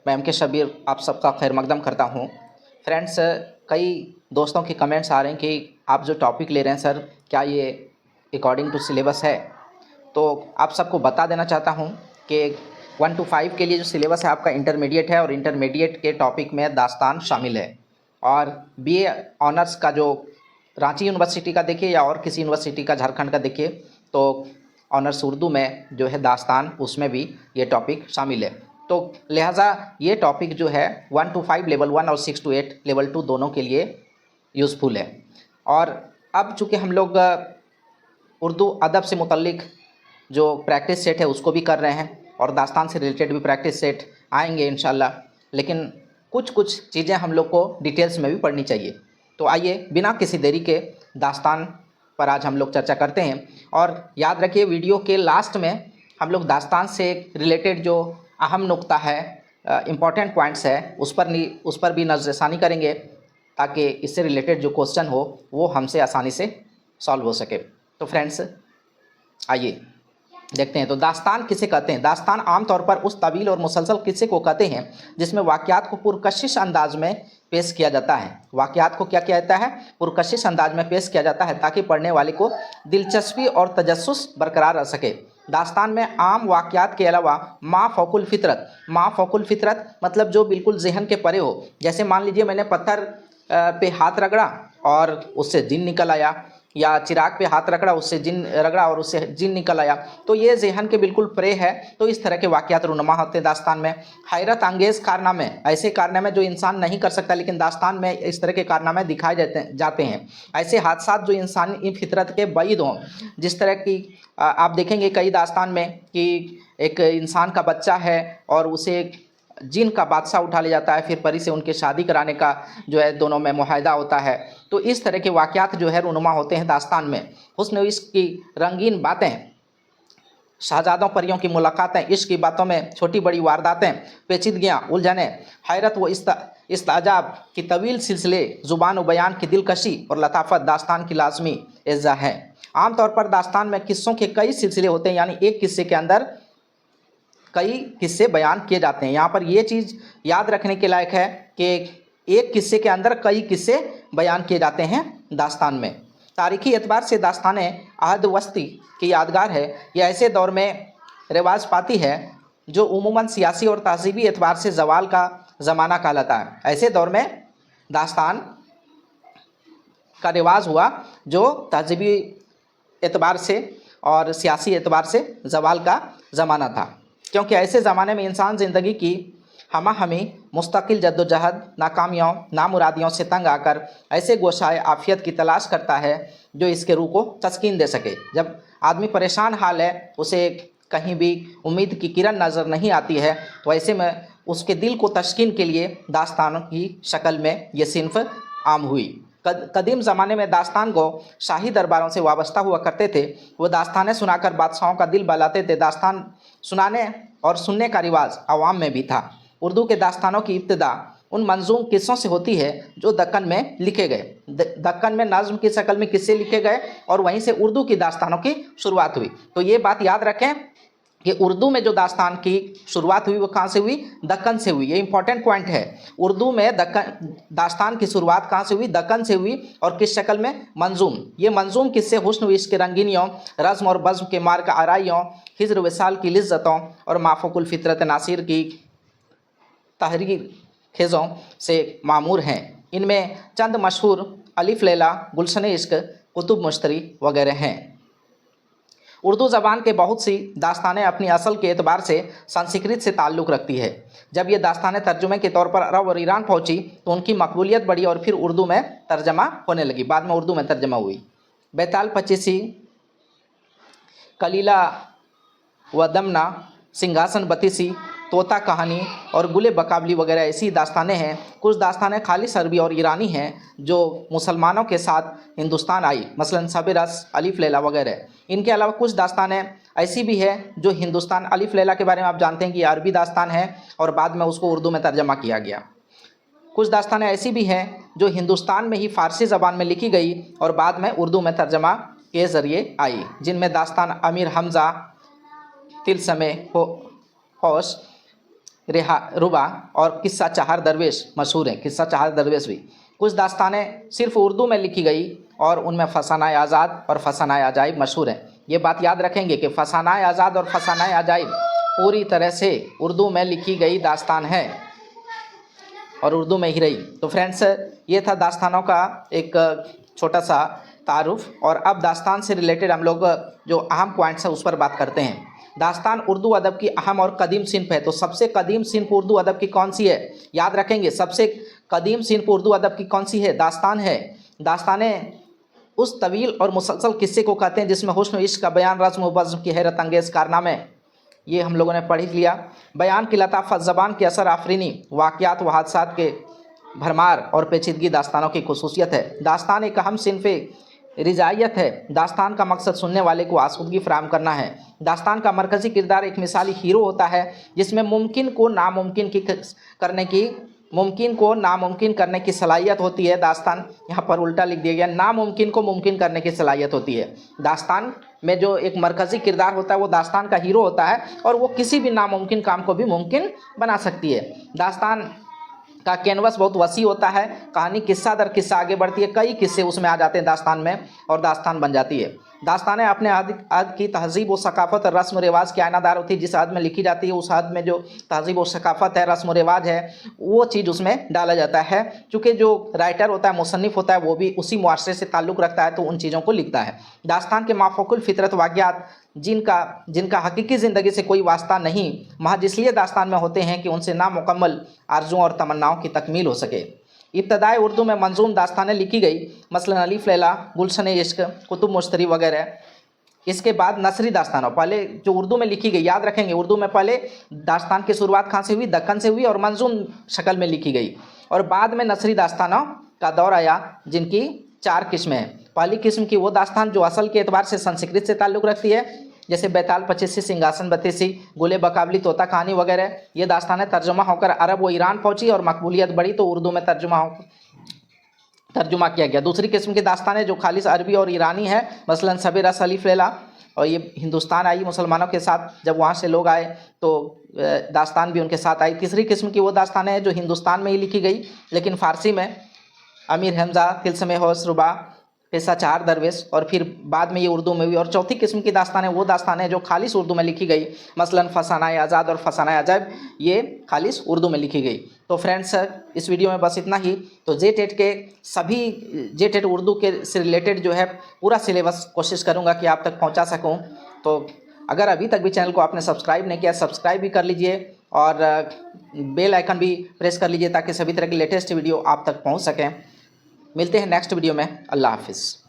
मैं MK शब्बीर आप सबका खैर मकदम करता हूँ। फ्रेंड्स, कई दोस्तों के कमेंट्स आ रहे हैं कि आप जो टॉपिक ले रहे हैं सर, क्या ये अकॉर्डिंग टू सिलेबस है? तो आप सबको बता देना चाहता हूँ कि 1 to 5 के लिए जो सिलेबस है आपका इंटरमीडिएट है, और इंटरमीडिएट के टॉपिक में दास्तान शामिल है। और BA ऑनर्स का जो रांची यूनिवर्सिटी का देखिए या और किसी यूनिवर्सिटी का झारखंड का देखिए, तो ऑनर्स उर्दू में जो है दास्तान, उसमें भी ये टॉपिक शामिल है। तो लिहाजा ये टॉपिक जो है 1 to 5 लेवल 1 और 6 to 8 लेवल 2 दोनों के लिए यूज़फुल है। और अब चूँकि हम लोग उर्दू अदब से मुतल्लिक जो प्रैक्टिस सेट है उसको भी कर रहे हैं, और दास्तान से रिलेटेड भी प्रैक्टिस सेट आएंगे इंशाल्लाह, लेकिन कुछ चीज़ें हम लोग को डिटेल्स में भी पढ़नी चाहिए। तो आइए बिना किसी देरी के दास्तान पर आज हम लोग चर्चा करते हैं। और याद रखिए, वीडियो के लास्ट में हम लोग दास्तान से रिलेटेड जो अहम नुक्ता है, इम्पॉर्टेंट पॉइंट्स है, उस पर भी नज़रसानी करेंगे, ताकि इससे रिलेटेड जो क्वेश्चन हो वो हमसे आसानी से सॉल्व हो सके। तो फ्रेंड्स आइए देखते हैं। तो दास्तान किसे कहते हैं? दास्तान आमतौर पर उस तवील और मुसलसल किस्से को कहते हैं जिसमें वाक़यात को पुरकशिश अंदाज में पेश किया जाता है। वाक़यात को क्या किया जाता है? पुरकशिश अंदाज में पेश किया जाता है, ताकि पढ़ने वाले को दिलचस्पी और तजस्सुस बरकरार रह सके। दास्तान में आम वाक़यात के अलावा मा फ़ौकुल फ़ितरत मतलब जो बिल्कुल ज़हन के परे हो। जैसे मान लीजिए मैंने पत्थर पे हाथ रगड़ा और उससे जिन निकल आया, या चिराग पे हाथ रगड़ा, उससे जिन रगड़ा और उससे जिन निकल आया, तो ये ज़हन के बिल्कुल परे है। तो इस तरह के वाक़यात रुनुमा होते हैं दास्तान में। हैरत अंगेज़ कारनामे, ऐसे कारनामे जो इंसान नहीं कर सकता, लेकिन दास्तान में इस तरह के कारनामे दिखाए जाते हैं। ऐसे हादसात जो इंसानी फितरत के बैद हों, जिस तरह की आप देखेंगे कई दास्तान में कि एक इंसान का बच्चा है और उसे जिन का बादशाह उठा ले जाता है, फिर परी से उनके शादी कराने का जो है दोनों में मुआहदा होता है। तो इस तरह के वाक़यात जो है रुनुमा होते हैं दास्तान में। हुस्न इश्क की रंगीन बातें, शहजादों परियों की मुलाकातें, इश्क की बातों में छोटी बड़ी वारदातें, पेचीदगियाँ, उलझनें, हैरत व इस्ताजाब की तवील सिलसिले, ज़ुबान व बयान की दिलकशी और लताफत दास्तान की लाजमी अज्जा हैं। आमतौर पर दास्तान में किस्सों के कई सिलसिले होते हैं, यानी एक किस्से के अंदर कई किस्से बयान किए जाते हैं। यहाँ पर ये चीज़ याद रखने के लायक है कि एक किस्से के अंदर कई किस्से बयान किए जाते हैं दास्तान में। तारीख़ी एतबार से दास्तानें अहद वस्ती की यादगार है। यह ऐसे दौर में रिवाज पाती है जो उमूमन सियासी और तहज़ीबी एतबार से ज़वाल का ज़माना कहलाता है। ऐसे दौर में दास्तान का रिवाज हुआ जो तहज़ीबी एतबार से और सियासी एतबार से ज़वाल का ज़माना था, क्योंकि ऐसे ज़माने में इंसान ज़िंदगी की हमा-हमी, मुस्तकिल जद्दोजहद, नाकामियों, नामुरादियों से तंग आकर ऐसे गोशाए आफ़ियत की तलाश करता है जो इसके रूह को तस्कीन दे सके। जब आदमी परेशान हाल है, उसे कहीं भी उम्मीद की किरण नज़र नहीं आती है, तो ऐसे में उसके दिल को तस्कीन के लिए दास्तानों की शक्ल में ये सिन्फ़ आम हुई। कदीम ज़माने में दास्तान को शाही दरबारों से वाबस्ता हुआ करते थे। वो दास्तानें सुनाकर बादशाहों का दिल बहलाते थे। दास्तान सुनाने और सुनने का रिवाज अवाम में भी था। उर्दू के दास्तानों की इब्तिदा उन मंजूम किस्सों से होती है जो दक्कन में लिखे गए। दक्कन में नज़्म की शक्ल में किस्से लिखे गए, और वहीं से उर्दू की दास्तानों की शुरुआत हुई। तो ये बात याद रखें कि उर्दू में जो दास्तान की शुरुआत हुई वो कहाँ से हुई? दक्कन से हुई। ये इंपॉर्टेंट पॉइंट है। उर्दू में दास्तान की शुरुआत कहाँ से हुई? दक्कन से हुई। और किस शक्ल में? मंजूम। ये मंजूम किस्से हुस्न इश्क के रंगीनियों, रज़्म और बज़्म के मार्ग आराइयों, हिज्र विसाल की लिज़्ज़तों और माफ़ुकुल फ़ितरत नासिर की तहरीर खेज़ों से मामूर हैं। इनमें चंद मशहूर अलिफ़ लैला, गुलशन इश्क, कुतुब मुश्तरी वगैरह हैं। उर्दू ज़बान के बहुत सी दास्तानें अपनी असल के एतबार से संस्कृत से ताल्लुक़ रखती है। जब ये दास्तानें तर्जुमे के तौर पर अरब और ईरान पहुँची तो उनकी मकबूलियत बढ़ी और फिर उर्दू में तर्जमा होने लगी। बाद में उर्दू में तर्जमा हुई। बैताल पचीसी, कलीला व दमना, सिंहासन बतीसी, तोता कहानी और गुले बकाबली वगैरह ऐसी दास्तानें हैं। कुछ दास्तानें खालिस अरबी और ईरानी हैं जो मुसलमानों के साथ हिंदुस्तान आई, मसलन शब रस, अलिफ़ लैला वगैरह। इनके अलावा कुछ दास्तानें ऐसी भी है जो हिंदुस्तान, अलिफ़ लैला के बारे में आप जानते हैं कि अरबी दास्तान है और बाद में उसको उर्दू में तर्जमा किया गया। कुछ दास्तानें ऐसी भी हैं जो हिंदुस्तान में ही फ़ारसी ज़बान में लिखी गई और बाद में उर्दू में तर्जमा के ज़रिए आई, जिनमें दास्तान अमीर हमज़ा, तिलस्मे होश, रेहा रुबा और किस्सा चाहर दरवेश मशहूर हैं। किस्सा चाहर दरवेश भी कुछ दास्तानें सिर्फ उर्दू में लिखी गई और उनमें फसानाए आज़ाद और फसानाए अजाइब मशहूर हैं। ये बात याद रखेंगे कि फसानाए आज़ाद और फसानाए अजाइब पूरी तरह से उर्दू में लिखी गई दास्तान है और उर्दू में ही रही। तो फ्रेंड्स, ये था दास्तानों का एक छोटा सा तारुफ। और अब दास्तान से रिलेटेड हम लोग जो अहम पॉइंट्स हैं उस पर बात करते हैं। दास्तान उर्दू अदब की अहम और कदीम सिन्फ है। तो सबसे कदीम सिन्फ उर्दू अदब की कौन सी है? याद रखेंगे, सबसे कदीम सिन्फ उर्दू अदब की कौन सी है? दास्तान है। दास्तानें उस तवील और मुसलसल किस्से को कहते हैं जिसमें हुस्न इश्क का बयान, रस्म व बज़्म की हैरत अंगेज़ कारनामे, ये हम लोगों ने पढ़ लिया। बयान की लताफत, ज़बान के असर आफरीनी, वाक़यात व हादसात के भरमार और पेचीदगी दास्तानों की खुसूसियत है। दास्तान एक अहम सिन्फ़े रिजायत है। दास्तान का मकसद सुनने वाले को आसूदगी फराहम करना है। दास्तान का मरकज़ी किरदार एक मिसाली हीरो होता है जिसमें मुमकिन को नामुमकिन करने की सलाहियत होती है। दास्तान यहाँ पर उल्टा लिख दिया गया, नामुमकिन को मुमकिन करने की सलाहियत होती है। दास्तान में जो एक मरकज़ी किरदार होता है वो दास्तान का हीरो होता है और वो किसी भी नामुमकिन काम को भी मुमकिन बना सकती है। दास्तान का कैनवस बहुत वसी होता है। कहानी किस्सा दर किस्सा आगे बढ़ती है, कई किस्से उसमें आ जाते हैं दास्तान में और दास्तान बन जाती है। दास्तानें अपने अद की तहज़ीब व सकाफ़त और रस्म व रिवाज की आयनादार होती है। जिस हद में लिखी जाती है उस हद में जो तहज़ीब व सकाफ़त है, रस्म व रिवाज है, वो चीज़ उसमें डाला जाता है। चूँकि जो राइटर होता है, मुसन्निफ़ होता है, वो भी उसी मुआशरे से ताल्लुक़ रखता है तो उन चीज़ों को लिखता है। दास्तान के माफ़ौकुल फ़ितरत वाक़यात जिनका हकीकी ज़िंदगी से कोई वास्ता नहीं, महज इसलिए दास्तान में होते हैं कि उनसे नामुकम्मल आरज़ुओं और तमन्नाओं की तकमील हो सके। इब्तदाई उर्दू में मंजूम दास्तानें लिखी गई, मसलन अलीफ लैला, गुलशन इश्क, कुतुब मुश्तरी वगैरह। इसके बाद नसरी दास्तानों, पहले जो उर्दू में लिखी गई, याद रखेंगे उर्दू में पहले दास्तान की शुरुआत कहाँ से हुई? दक्कन से हुई और मंजूम शक्ल में लिखी गई। और बाद में नसरी दास्तानों का दौर आया जिनकी 4 किस्में हैं। पहली किस्म की वो दास्तान जो असल के एतबार से संस्कृत से ताल्लुक़ रखती है, जैसे बैताल पचीसी, सिंहासन बत्तीसी, गुले बकाबली, तोता कहानी वगैरह। ये दास्तानें तर्जुमा होकर अरब व ईरान पहुँची और मकबूलियत बढ़ी तो उर्दू में तर्जुमा किया गया। दूसरी किस्म की दास्तानें जो खालिस अरबी और ईरानी है, मसलन सबेरा, अलीफ लैला, और ये हिंदुस्तान आई मुसलमानों के साथ, जब वहाँ से लोग आए तो दास्तान भी उनके साथ आई। तीसरी किस्म की वो दास्तानें हैं जो हिंदुस्तान में ही लिखी गई लेकिन फ़ारसी में, अमीर हमज़ा, तिलस्म होश, रुबा, किस्सा चाहर दरवेश, और फिर बाद में ये उर्दू में हुई। और चौथी किस्म की दास्तानें वो दास्तानें जो खालिस उर्दू में लिखी गई, मसलन फसानाए आज़ाद और फसानाए अजाइब, ये खालिस उर्दू में लिखी गई। तो फ्रेंड्स, इस वीडियो में बस इतना ही। तो जेटेट उर्दू के से रिलेटेड जो है पूरा सिलेबस कोशिश करूँगा कि आप तक पहुँचा सकूँ। तो अगर अभी तक भी चैनल को आपने सब्सक्राइब नहीं किया, सब्सक्राइब भी कर लीजिए और बेल आइकन भी प्रेस कर लीजिए ताकि सभी तरह की लेटेस्ट वीडियो आप तक पहुँच सकें। मिलते हैं नेक्स्ट वीडियो में। अल्लाह हाफिज़।